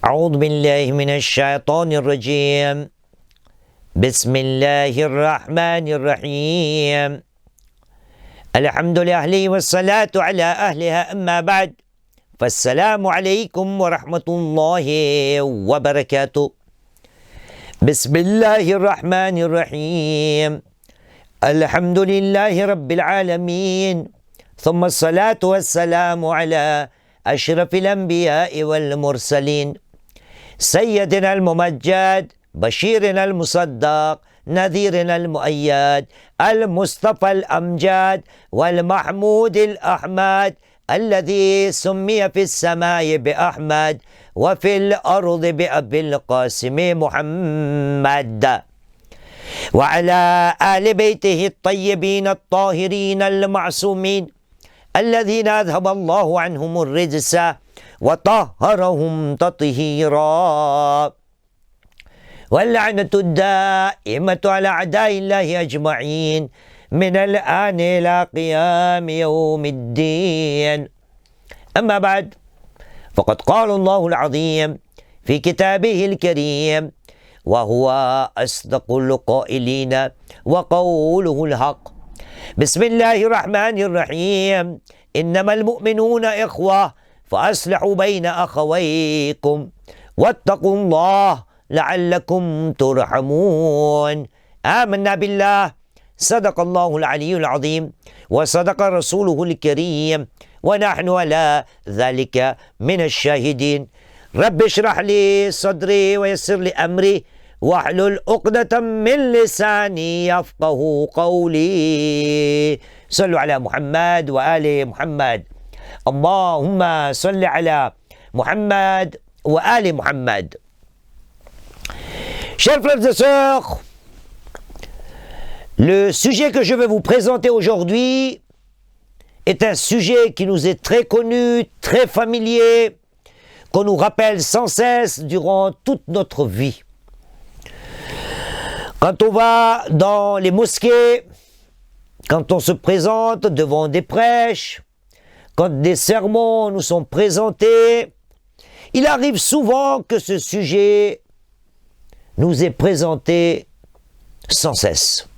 أعوذ بالله من الشيطان الرجيم بسم الله الرحمن الرحيم الحمد لله والصلاة على أهلها أما بعد فالسلام عليكم ورحمة الله وبركاته بسم الله الرحمن الرحيم الحمد لله رب العالمين ثم الصلاة والسلام على أشرف الأنبياء والمرسلين سيدنا الممجد بشيرنا المصدق نذيرنا المؤيد المصطفى الأمجد والمحمود الأحمد الذي سمي في السماء بأحمد وفي الأرض بأبي القاسم محمد وعلى آل بيته الطيبين الطاهرين المعصومين الذين أذهب الله عنهم الرجس وطهرهم تطهيرا واللعنة الدائمة على أعداء الله أجمعين من الآن إلى قيام يوم الدين. أما بعد فقد قال الله العظيم في كتابه الكريم وهو أصدق القائلين وقوله الحق بسم الله الرحمن الرحيم إنما المؤمنون إخوة فأصلحوا بين أخويكم واتقوا الله لعلكم ترحمون. آمنا بالله صدق الله العلي العظيم وصدق رسوله الكريم ونحن على ذلك من الشاهدين. رب اشرح لي صدري ويسر لي أمري واحلل عقدة من لساني يفقه قولي. صلوا على محمد وآل محمد. اللهم صل على محمد وآل محمد. Chers frères et sœurs, le sujet que je vais vous présenter aujourd'hui est un sujet qui nous est très connu, très familier, qu'on nous rappelle sans cesse durant toute notre vie. Quand on va dans les mosquées, quand on se présente devant des prêches, quand des sermons nous sont présentés, il arrive souvent que ce sujet nous est présenté sans cesse.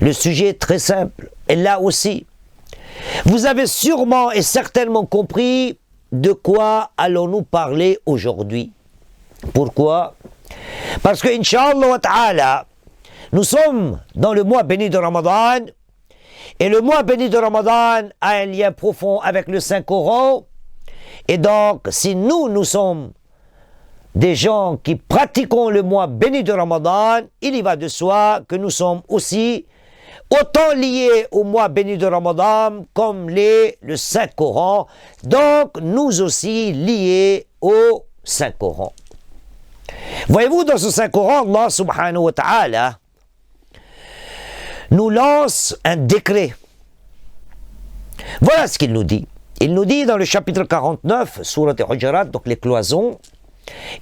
Le sujet est très simple, et là aussi, vous avez sûrement et certainement compris de quoi allons-nous parler aujourd'hui. Pourquoi? Parce que, Inch'Allah ta'ala, nous sommes dans le mois béni de Ramadan, et le mois béni de Ramadan a un lien profond avec le Saint-Coran, et donc, si nous sommes des gens qui pratiquons le mois béni de Ramadan, il y va de soi que nous sommes aussi autant liés au mois béni de Ramadan comme le Saint-Coran, donc nous aussi liés au Saint-Coran. Voyez-vous, dans ce Saint-Coran, Allah subhanahu wa ta'ala nous lance un décret. Voilà ce qu'il nous dit. Il nous dit dans le chapitre 49, Surat al-Hujurat, donc les cloisons,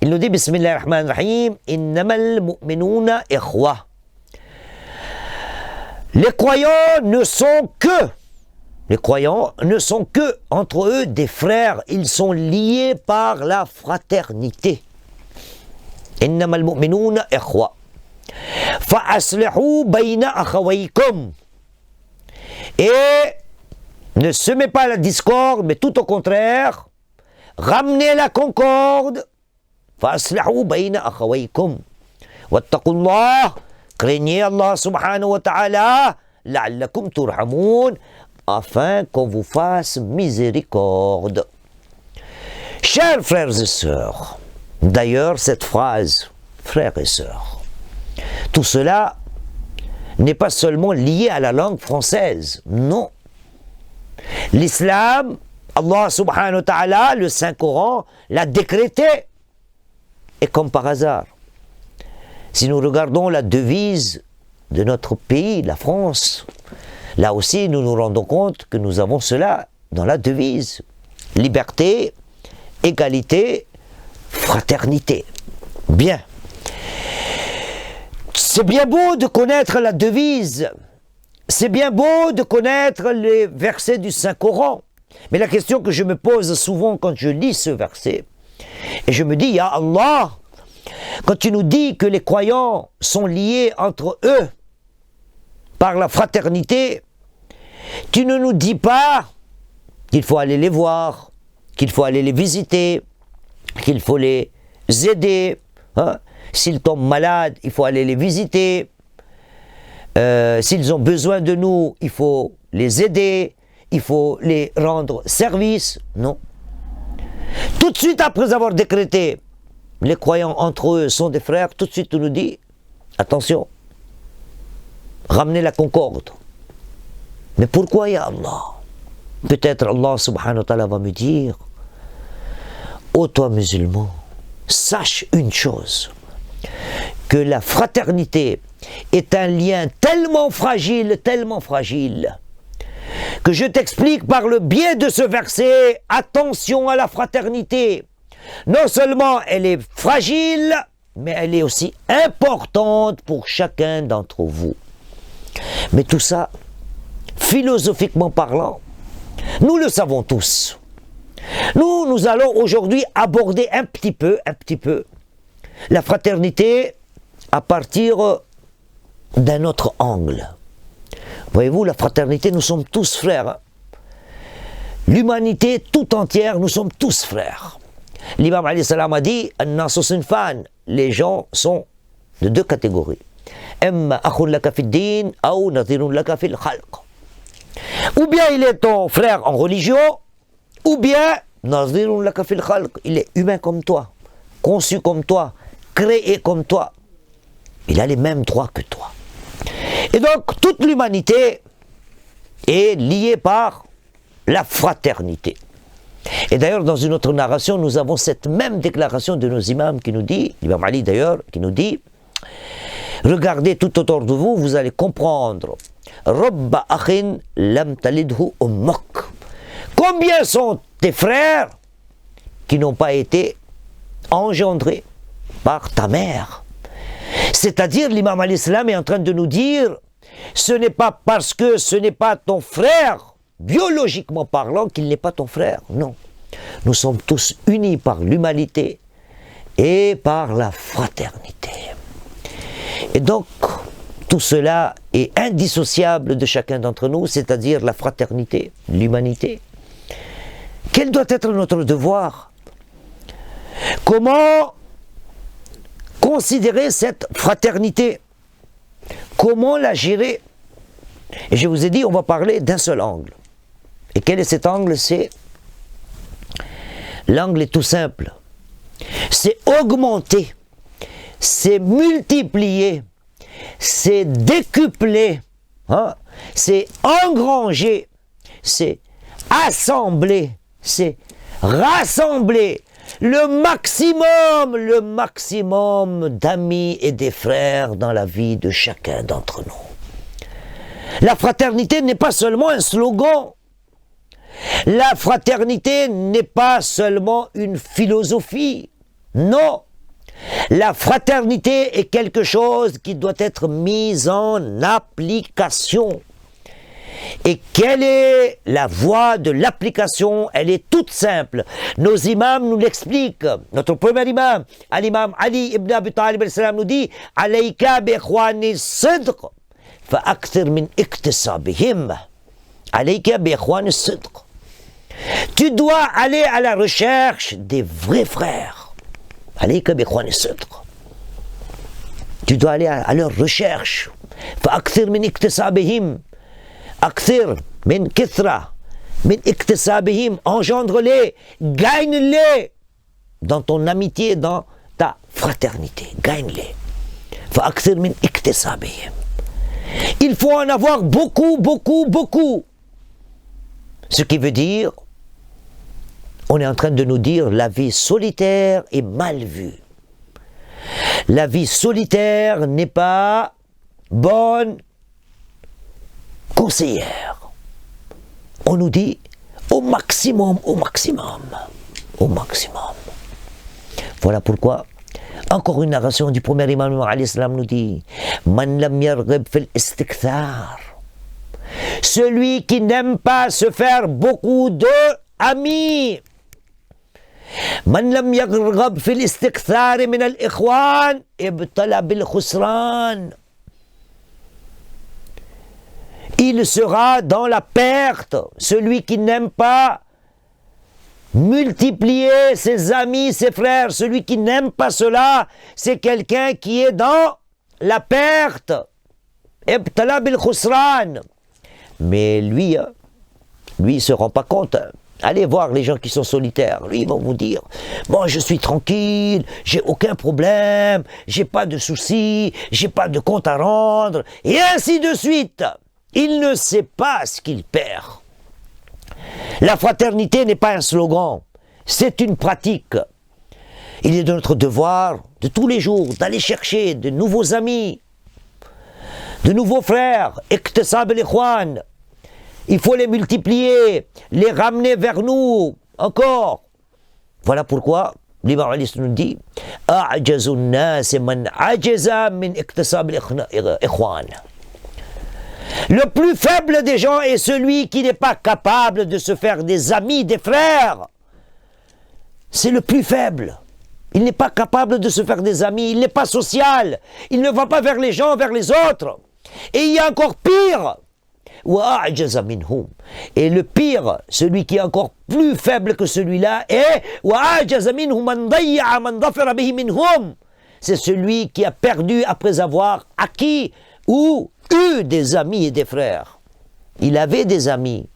il nous dit Bismillah ar-Rahman ar-Rahim, Innamal mu'minuna ikhwa. Les croyants ne sont que entre eux des frères, ils sont liés par la fraternité. Innamal mu'minuna ikhwa. Fa aslihu bayna akhawaykum. Et ne semez pas la discorde, mais tout au contraire, ramenez la concorde. فَأَصْلِحُوا بَيْنَ أَخَوَيْكُمْ وَاتَّقُوا اللَّهَ. Craignez Allah subhanahu wa ta'ala لَعَلَّكُمْ تُرْحَمُونَ, afin qu'on vous fasse miséricorde. Chers frères et sœurs, d'ailleurs cette phrase, frères et sœurs, tout cela n'est pas seulement lié à la langue française, non. L'islam, Allah subhanahu wa ta'ala, le Saint-Coran, l'a décrété. Et comme par hasard, si nous regardons la devise de notre pays, la France, là aussi nous nous rendons compte que nous avons cela dans la devise. Liberté, égalité, fraternité. Bien. C'est bien beau de connaître la devise, c'est bien beau de connaître les versets du Saint-Coran, mais la question que je me pose souvent quand je lis ce verset, Et je me dis, ya Allah, quand tu nous dis que les croyants sont liés entre eux par la fraternité, tu ne nous dis pas qu'il faut aller les voir, qu'il faut aller les visiter, qu'il faut les aider. Hein? S'ils tombent malades, il faut aller les visiter. S'ils ont besoin de nous, il faut les aider, il faut les rendre service. Non. Tout de suite après avoir décrété, les croyants entre eux sont des frères, tout de suite on nous dit, attention, ramenez la concorde. Mais pourquoi, ya Allah? Peut-être Allah subhanahu wa ta'ala va me dire, ô toi musulman, sache une chose, que la fraternité est un lien tellement fragile, que je t'explique par le biais de ce verset, attention à la fraternité. Non seulement elle est fragile, mais elle est aussi importante pour chacun d'entre vous. Mais tout ça, philosophiquement parlant, nous le savons tous. Nous allons aujourd'hui aborder un petit peu la fraternité à partir d'un autre angle. Voyez-vous, la fraternité, nous sommes tous frères. L'humanité tout entière, nous sommes tous frères. L'imam alayhi salam a dit, les gens sont de deux catégories. Ou bien il est ton frère en religion, ou bien il est humain comme toi, conçu comme toi, créé comme toi. Il a les mêmes droits que toi. Et donc, toute l'humanité est liée par la fraternité. Et d'ailleurs, dans une autre narration, nous avons cette même déclaration de nos imams qui nous dit, l'imam Ali d'ailleurs, qui nous dit, regardez tout autour de vous, vous allez comprendre. Rabba akhin lam talidhu ummak. Combien sont tes frères qui n'ont pas été engendrés par ta mère? C'est-à-dire, l'imam al-Islam est en train de nous dire, ce n'est pas parce que ce n'est pas ton frère, biologiquement parlant, qu'il n'est pas ton frère. Non. Nous sommes tous unis par l'humanité et par la fraternité. Et donc, tout cela est indissociable de chacun d'entre nous, c'est-à-dire la fraternité, l'humanité. Quel doit être notre devoir? Comment considérer cette fraternité? Comment la gérer? Et je vous ai dit, on va parler d'un seul angle. Et quel est cet angle? L'angle est tout simple. C'est augmenter, c'est multiplier, c'est décupler, hein? C'est engranger, c'est assembler, c'est rassembler le maximum d'amis et des frères dans la vie de chacun d'entre nous. La fraternité n'est pas seulement un slogan. La fraternité n'est pas seulement une philosophie. Non. La fraternité est quelque chose qui doit être mis en application. Et quelle est la voie de l'application? Elle est toute simple. Nos imams nous l'expliquent. Notre premier imam, l'imam Ali ibn Abi Talib nous dit « Alayka bi ikhwani sidq, fa akthir min iktisabihim. » Alayka bi ikhwani sidq. Tu dois aller à la recherche des vrais frères. Alayka bi ikhwani sidq. Tu dois aller à leur recherche. Fa akthir min iktisabihim. Akthir min kithra, min iktisabihim, engendre-les, gagne-les dans ton amitié, dans ta fraternité, gagne-les. Fa akthir min iktisabihim. Il faut en avoir beaucoup. Ce qui veut dire, on est en train de nous dire, la vie solitaire est mal vue. La vie solitaire n'est pas bonne conseillère. On nous dit au maximum. Voilà pourquoi, encore une narration du premier imam alayhi salam nous dit Man lam yarghib fil istikthar. Celui qui n'aime pas se faire beaucoup d'amis, من لم يرغب في الاستكثار من الإخوان ابتلى بالخسران. Il sera dans la perte, celui qui n'aime pas multiplier ses amis, ses frères. Celui qui n'aime pas cela, c'est quelqu'un qui est dans la perte. Ibtala bil khusran. Mais lui, il ne se rend pas compte. Allez voir les gens qui sont solitaires. Lui, ils vont vous dire, bon, je suis tranquille, j'ai aucun problème, j'ai pas de soucis, j'ai pas de compte à rendre, et ainsi de suite. Il ne sait pas ce qu'il perd. La fraternité n'est pas un slogan, c'est une pratique. Il est de notre devoir, de tous les jours, d'aller chercher de nouveaux amis, de nouveaux frères, iktisab al-ikhwan. Il faut les multiplier, les ramener vers nous, encore. Voilà pourquoi l'imam Ali nous dit « A'jazu an-nas man ajaza min iktisab al-ikhwan » Le plus faible des gens est celui qui n'est pas capable de se faire des amis, des frères. C'est le plus faible. Il n'est pas capable de se faire des amis, il n'est pas social. Il ne va pas vers les gens, vers les autres. Et il y a encore pire. Et le pire, celui qui est encore plus faible que celui-là, est c'est celui qui a perdu après avoir acquis ou eu des amis et des frères. Il avait des amis,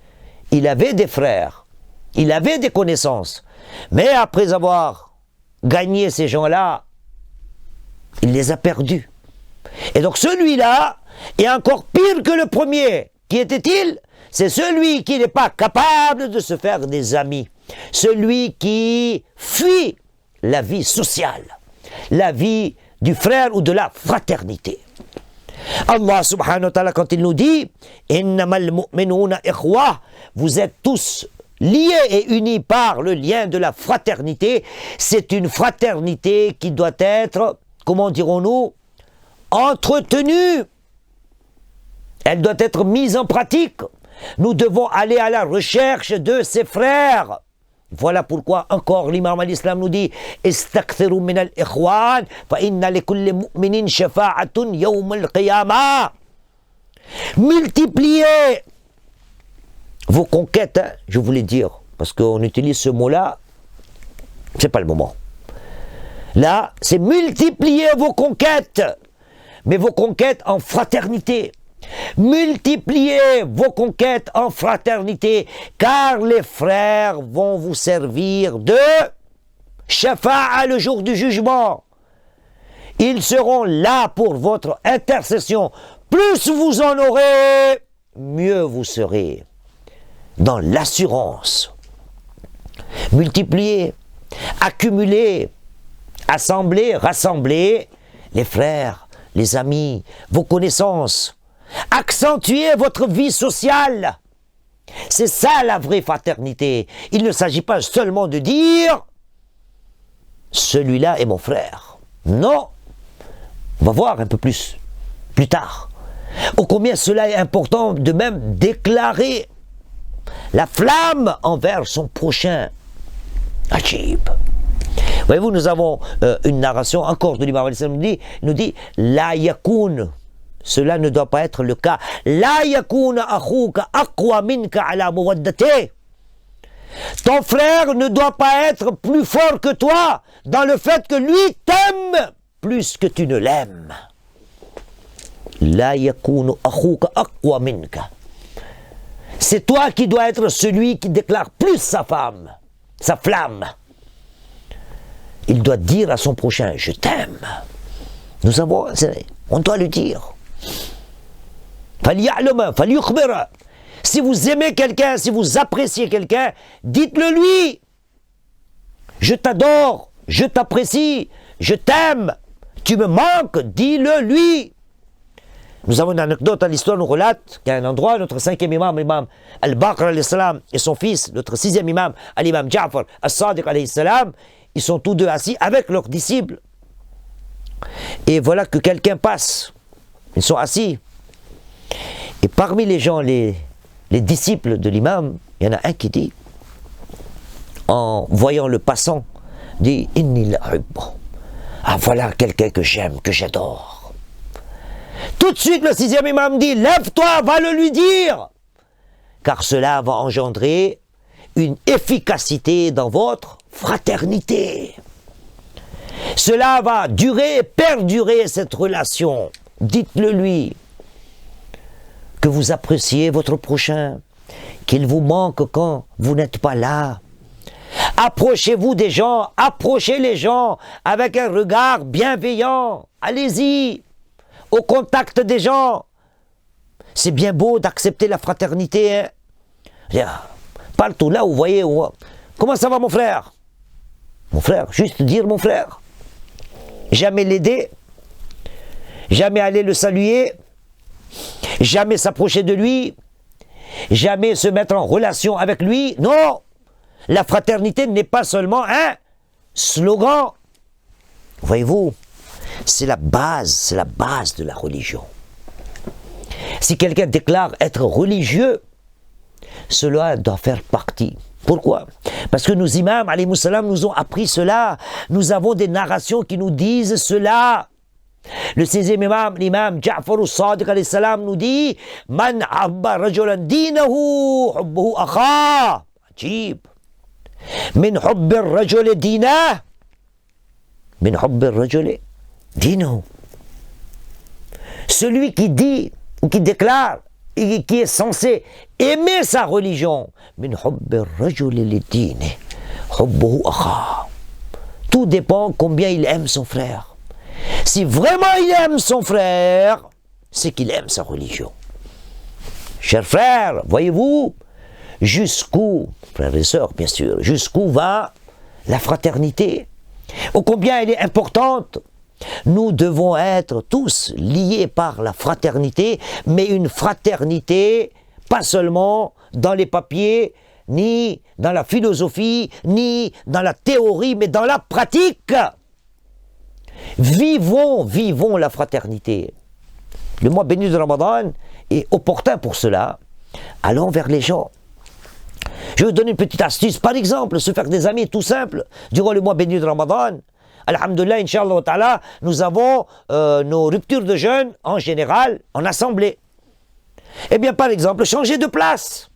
il avait des frères, il avait des connaissances. Mais après avoir gagné ces gens-là, il les a perdus. Et donc celui-là est encore pire que le premier. Qui était-il? C'est celui qui n'est pas capable de se faire des amis. Celui qui fuit la vie sociale, la vie du frère ou de la fraternité. Allah subhanahu wa ta'ala, quand il nous dit « Innamal mu'minuna ikhwah » vous êtes tous liés et unis par le lien de la fraternité. C'est une fraternité qui doit être, comment dirons-nous, entretenue. Elle doit être mise en pratique. Nous devons aller à la recherche de ses frères. Voilà pourquoi encore l'imam al-Islam nous dit « Istakthiru min al-ikhwan fa inna li kulli mu'minin shafa'atun yawm al-qiyamah » Multipliez vos conquêtes, hein, je voulais dire, parce qu'on utilise ce mot-là, c'est pas le moment. Là, c'est multiplier vos conquêtes, mais vos conquêtes en fraternité. Multipliez vos conquêtes en fraternité, car les frères vont vous servir de shafa'a le jour du jugement. Ils seront là pour votre intercession. Plus vous en aurez, mieux vous serez dans l'assurance. Multipliez, accumulez, assemblez, rassemblez les frères, les amis, vos connaissances. Accentuez votre vie sociale. C'est ça la vraie fraternité. Il ne s'agit pas seulement de dire « celui-là est mon frère ». Non, on va voir un peu plus tard. Ô combien cela est important de même déclarer la flamme envers son prochain. Ajib. Voyez-vous, nous avons une narration encore de l'imam al-Islam, nous dit « La yakoun ». Cela ne doit pas être le cas. La yakuna akhouka aqwa minka ala muwaddati. Ton frère ne doit pas être plus fort que toi dans le fait que lui t'aime plus que tu ne l'aimes. La yakuna akhouka aqwa minka. C'est toi qui dois être celui qui déclare plus sa femme, sa flamme. Il doit dire à son prochain, je t'aime. On doit le dire. Si vous aimez quelqu'un, si vous appréciez quelqu'un, dites-le lui. Je t'adore, je t'apprécie, je t'aime, tu me manques, dis-le lui. Nous avons une anecdote à l'histoire, nous relate qu'à un endroit, notre 5e imam, l'imam Al-Baqir alayhi salam, et son fils, notre 6e imam, l'imam Ja'far As-Sadiq alayhi salam, ils sont tous deux assis avec leurs disciples. Et voilà que quelqu'un passe. Ils sont assis. Et parmi les gens, les disciples de l'imam, il y en a un qui dit en voyant le passant, dit « Inni l'uhibbu » Ah, voilà quelqu'un que j'aime, que j'adore. Tout de suite, le 6e imam dit « Lève-toi, va le lui dire » car cela va engendrer une efficacité dans votre fraternité. Cela va durer, perdurer cette relation. Dites-le lui que vous appréciez votre prochain, qu'il vous manque quand vous n'êtes pas là. Approchez-vous des gens, approchez les gens avec un regard bienveillant. Allez-y, au contact des gens. C'est bien beau d'accepter la fraternité. Hein? Partout là où vous voyez, comment ça va mon frère? Mon frère, juste dire mon frère. Jamais l'aider, jamais aller le saluer, jamais s'approcher de lui, jamais se mettre en relation avec lui. Non, la fraternité n'est pas seulement un slogan. Voyez-vous, c'est la base de la religion. Si quelqu'un déclare être religieux, cela doit faire partie. Pourquoi? Parce que nos imams, alayhimus salam, nous ont appris cela. Nous avons des narrations qui nous disent cela. Le 6e imam, l'imam Ja'far al-Sadiq alayhi salam nous dit « Man abba rajulan dinahu, hubbuhu akha » Ajib. Min hubbi ar-rajuli dinah, min hubbi ar-rajuli dinahu. Celui qui dit ou qui déclare et qui est censé aimer sa religion, tout dépend combien il aime son frère. Si vraiment il aime son frère, c'est qu'il aime sa religion. Chers frères, voyez-vous, jusqu'où, frères et sœurs bien sûr, jusqu'où va la fraternité? Ô combien elle est importante. Nous devons être tous liés par la fraternité, mais une fraternité pas seulement dans les papiers, ni dans la philosophie, ni dans la théorie, mais dans la pratique. Vivons la fraternité. Le mois béni de Ramadan est opportun pour cela. Allons vers les gens. Je vais vous donner une petite astuce. Par exemple, se faire des amis tout simple durant le mois béni de Ramadan. Alhamdulillah, Inch'Allah ta'ala, nous avons nos ruptures de jeûne, en général, en assemblée. Eh bien, par exemple, changer de place.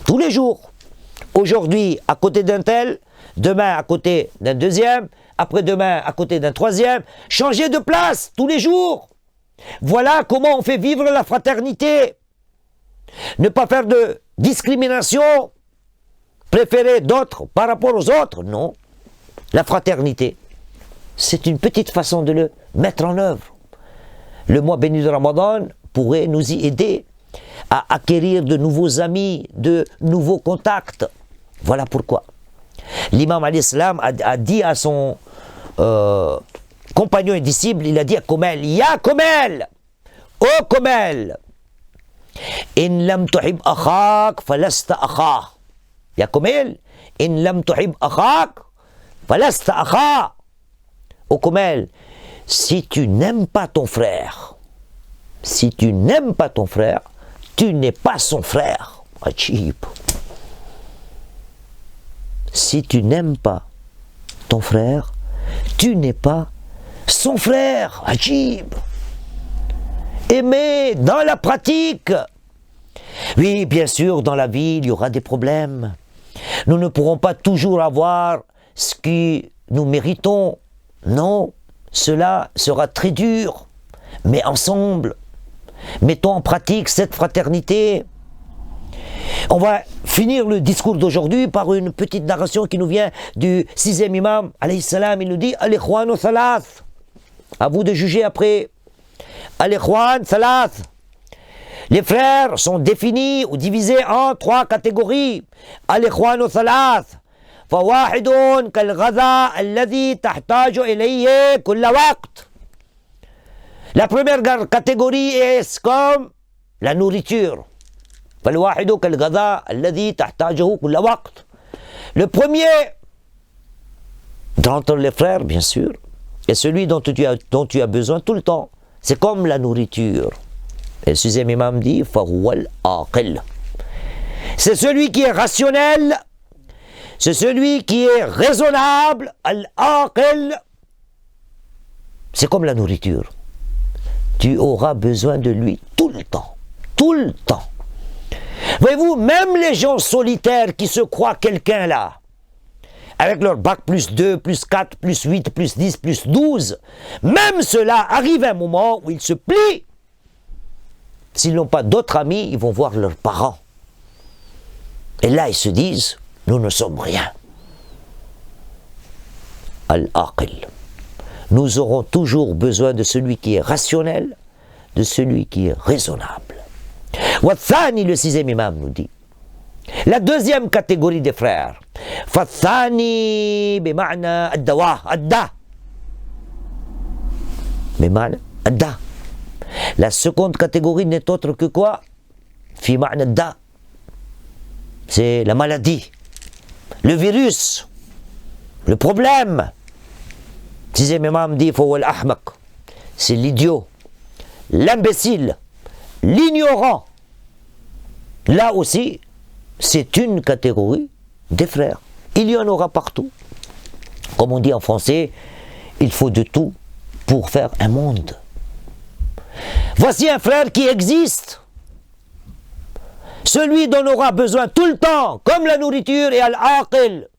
Tous les jours. Aujourd'hui, à côté d'un tel, demain, à côté d'un deuxième, après-demain, à côté d'un troisième. Changer de place, tous les jours. Voilà comment on fait vivre la fraternité. Ne pas faire de discrimination, préférer d'autres par rapport aux autres, non. La fraternité, c'est une petite façon de le mettre en œuvre. Le mois béni de Ramadan pourrait nous y aider à acquérir de nouveaux amis, de nouveaux contacts. Voilà pourquoi. L'imam alayhi salam a dit à son compagnon et disciple, il a dit à Komel, Ya Komel, oh Komel, in lam tuhib akhak falasta akha. Ya Komel, in lam tuhib akhak falasta akha. Ô Komel, si tu n'aimes pas ton frère, si tu n'aimes pas ton frère, tu n'es pas son frère. Ajib. Si tu n'aimes pas ton frère, tu n'es pas son frère. Ajib. Aimer dans la pratique. Oui, bien sûr, dans la vie, il y aura des problèmes. Nous ne pourrons pas toujours avoir ce que nous méritons. Non, cela sera très dur. Mais ensemble, mettons en pratique cette fraternité. On va finir le discours d'aujourd'hui par une petite narration qui nous vient du 6e imam, alayhi salam. Il nous dit, Al-Ikhwanu thalath. À vous de juger après. Al-Ikhwan thalath. Les frères sont définis ou divisés en 3 catégories. Al-Ikhwanu thalath. فواحد كالغذاء الذي تحتاج إليه كل وقت. La première catégorie est comme la nourriture. فالواحد كالغذاء الذي تحتاجه كل وقت. Le premier d'entre les frères, bien sûr, est celui dont tu as besoin tout le temps. C'est comme la nourriture. Et le 6e imam dit فهو العاقل. C'est celui qui est rationnel, c'est celui qui est raisonnable, al-aqil. C'est comme la nourriture. Tu auras besoin de lui tout le temps. Tout le temps. Voyez-vous, même les gens solitaires qui se croient quelqu'un là, avec leur bac plus 2, plus 4, plus 8, plus 10, plus 12, même ceux-là arrivent à un moment où ils se plient. S'ils n'ont pas d'autres amis, ils vont voir leurs parents. Et là, ils se disent, nous ne sommes rien. Al-aqil. Nous aurons toujours besoin de celui qui est rationnel, de celui qui est raisonnable. Wathani, le sixième imam, nous dit. La deuxième catégorie des frères. Fathani bima'na ad-dawa, ad-da. Bima'na ad-da. La seconde catégorie n'est autre que quoi? Fi ma'na ad-da. C'est la maladie, le virus, le problème. Sixième imam dit c'est l'idiot, l'imbécile, l'ignorant. Là aussi, c'est une catégorie des frères. Il y en aura partout. Comme on dit en français, il faut de tout pour faire un monde. Voici un frère qui existe. Celui dont on aura besoin tout le temps, comme la nourriture et al-aqil.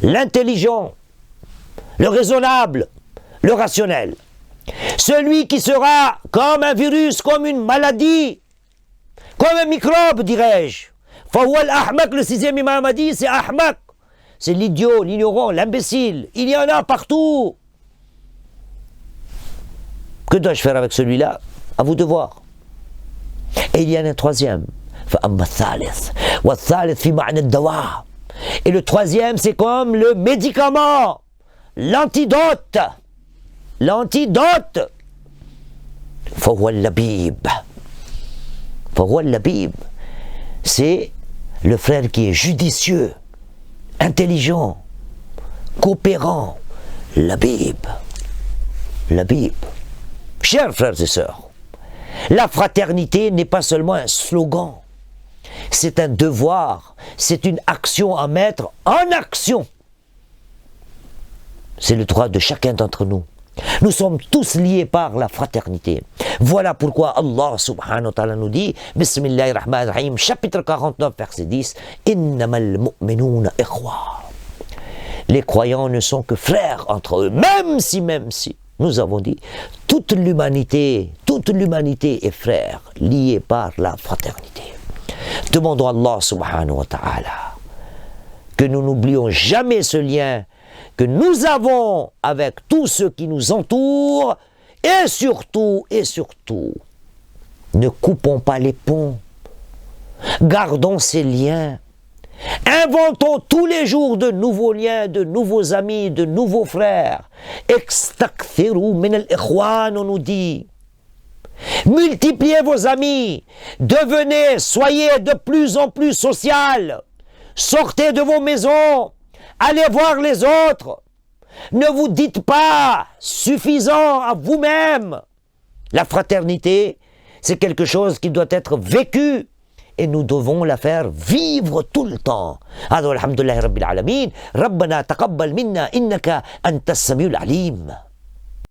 L'intelligent, le raisonnable, le rationnel. Celui qui sera comme un virus, comme une maladie, comme un microbe, dirais-je. Fawwal ahmak, le sixième imam a dit, c'est ahmak. C'est l'idiot, l'ignorant, l'imbécile. Il y en a partout. Que dois-je faire avec celui-là? À vous de voir. Et il y en a un troisième. Et le troisième, c'est comme le médicament, l'antidote. L'antidote. C'est le frère qui est judicieux, intelligent, coopérant. Labib. Chers frères et sœurs, la fraternité n'est pas seulement un slogan, c'est un devoir, c'est une action à mettre en action. C'est le droit de chacun d'entre nous. Nous sommes tous liés par la fraternité. Voilà pourquoi Allah subhanahu wa ta'ala nous dit, Bismillahirrahmanirrahim, chapitre 49, verset 10, Innamal mu'minuna ikhwa. Les croyants ne sont que frères entre eux, même si, nous avons dit, toute l'humanité est frère, liée par la fraternité. Demandons à Allah subhanahu wa ta'ala que nous n'oublions jamais ce lien que nous avons avec tous ceux qui nous entourent, et surtout, ne coupons pas les ponts, gardons ces liens, inventons tous les jours de nouveaux liens, de nouveaux amis, de nouveaux frères. Extakthiru min al-ikhwan, on nous dit. Multipliez vos amis, soyez de plus en plus social, sortez de vos maisons, allez voir les autres. Ne vous dites pas suffisant à vous-même. La fraternité, c'est quelque chose qui doit être vécu et nous devons la faire vivre tout le temps. Alhamdulillah Rabbil Alamin. Rabbana taqabbal minna innaka antas samiul alim.